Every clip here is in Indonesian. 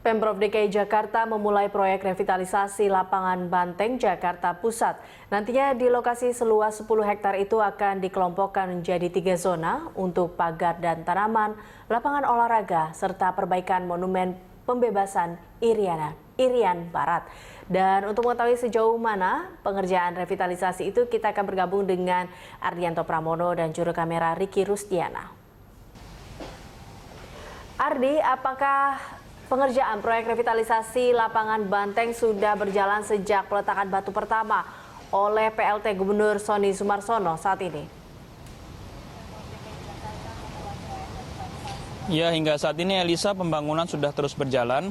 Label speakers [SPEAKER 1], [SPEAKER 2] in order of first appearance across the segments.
[SPEAKER 1] Pemprov DKI Jakarta memulai proyek revitalisasi lapangan Banteng, Jakarta Pusat. Nantinya di lokasi seluas 10 hektar itu akan dikelompokkan menjadi 3 zona untuk pagar dan tanaman, lapangan olahraga, serta perbaikan monumen pembebasan Irian Barat. Dan untuk mengetahui sejauh mana pengerjaan revitalisasi itu, kita akan bergabung dengan Ardianto Pramono dan juru kamera Ricky Rusdiana. Ardi, apakah pengerjaan proyek revitalisasi lapangan Banteng sudah berjalan sejak peletakan batu pertama oleh PLT Gubernur Sonny Sumarsono saat ini?
[SPEAKER 2] Ya, hingga saat ini Elisa, pembangunan sudah terus berjalan.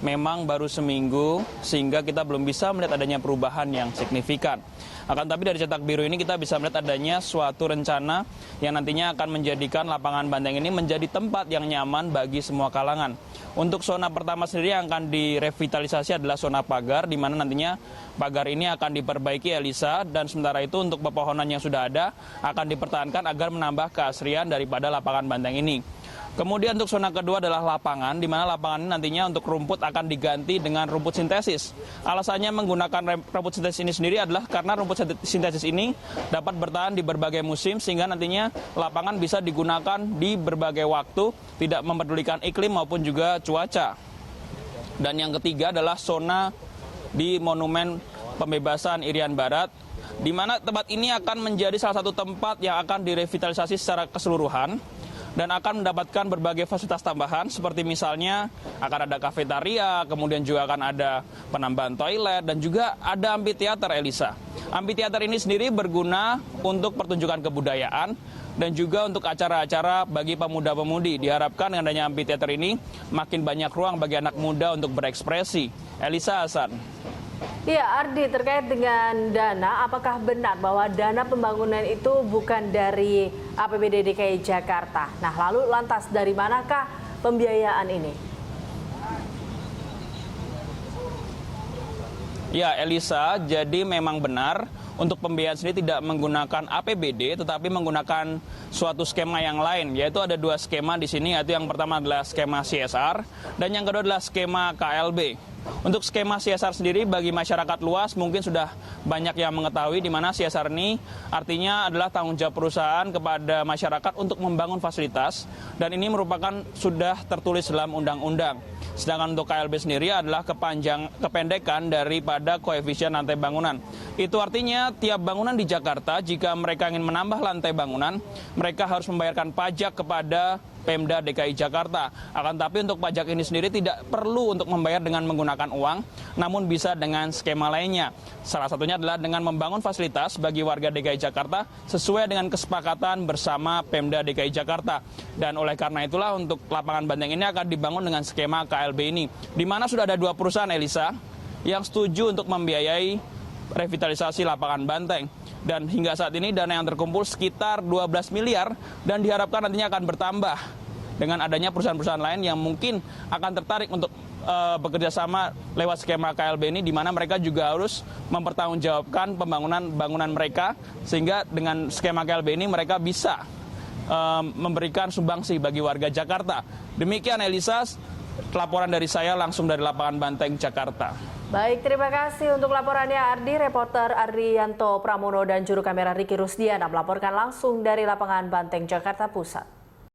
[SPEAKER 2] Memang baru seminggu sehingga kita belum bisa melihat adanya perubahan yang signifikan. Akan tapi dari cetak biru ini kita bisa melihat adanya suatu rencana yang nantinya akan menjadikan lapangan Banteng ini menjadi tempat yang nyaman bagi semua kalangan. Untuk zona pertama sendiri yang akan direvitalisasi adalah zona pagar, di mana nantinya pagar ini akan diperbaiki, Elisa, dan sementara itu untuk pepohonan yang sudah ada akan dipertahankan agar menambah keasrian daripada lapangan Banteng ini. Kemudian untuk zona kedua adalah lapangan, di mana lapangan ini nantinya untuk rumput akan diganti dengan rumput sintesis. Alasannya menggunakan rumput sintesis ini sendiri adalah karena rumput sintesis ini dapat bertahan di berbagai musim, sehingga nantinya lapangan bisa digunakan di berbagai waktu, tidak mempedulikan iklim maupun juga cuaca. Dan yang ketiga adalah zona di Monumen Pembebasan Irian Barat, di mana tempat ini akan menjadi salah satu tempat yang akan direvitalisasi secara keseluruhan dan akan mendapatkan berbagai fasilitas tambahan seperti misalnya akan ada kafetaria, kemudian juga akan ada penambahan toilet dan juga ada amphitheater, Elisa. Amphitheater ini sendiri berguna untuk pertunjukan kebudayaan dan juga untuk acara-acara bagi pemuda-pemudi. Diharapkan dengan adanya amphitheater ini makin banyak ruang bagi anak muda untuk berekspresi. Elisa, Hasan.
[SPEAKER 1] Ya, Ardi, terkait dengan dana, apakah benar bahwa dana pembangunan itu bukan dari APBD DKI Jakarta? Nah, lalu lantas dari manakah pembiayaan ini?
[SPEAKER 2] Ya, Elisa, jadi memang benar untuk pembiayaan sendiri tidak menggunakan APBD, tetapi menggunakan suatu skema yang lain, yaitu ada 2 skema di sini, yaitu yang pertama adalah skema CSR dan yang kedua adalah skema KLB. Untuk skema CSR sendiri bagi masyarakat luas mungkin sudah banyak yang mengetahui, di mana CSR ini artinya adalah tanggung jawab perusahaan kepada masyarakat untuk membangun fasilitas, dan ini merupakan sudah tertulis dalam undang-undang. Sedangkan untuk KLB sendiri adalah kependekan daripada koefisien lantai bangunan. Itu artinya tiap bangunan di Jakarta, jika mereka ingin menambah lantai bangunan, mereka harus membayarkan pajak kepada Pemda DKI Jakarta. Akan tapi untuk pajak ini sendiri tidak perlu untuk membayar dengan menggunakan uang, namun bisa dengan skema lainnya. Salah satunya adalah dengan membangun fasilitas bagi warga DKI Jakarta sesuai dengan kesepakatan bersama Pemda DKI Jakarta. Dan oleh karena itulah untuk lapangan Banteng ini akan dibangun dengan skema KLB ini, di mana sudah ada 2 perusahaan, Elisa, yang setuju untuk membiayai revitalisasi lapangan Banteng. Dan hingga saat ini dana yang terkumpul sekitar 12 miliar dan diharapkan nantinya akan bertambah dengan adanya perusahaan-perusahaan lain yang mungkin akan tertarik untuk bekerja sama lewat skema KLB ini, di mana mereka juga harus mempertanggungjawabkan bangunan mereka, sehingga dengan skema KLB ini mereka bisa memberikan sumbangsi bagi warga Jakarta. Demikian, Elisa, laporan dari saya langsung dari lapangan Banteng, Jakarta.
[SPEAKER 1] Baik, terima kasih untuk laporannya, Ardi. Reporter Ardianto Pramono dan juru kamera Ricky Rusdiana melaporkan langsung dari lapangan Banteng, Jakarta Pusat.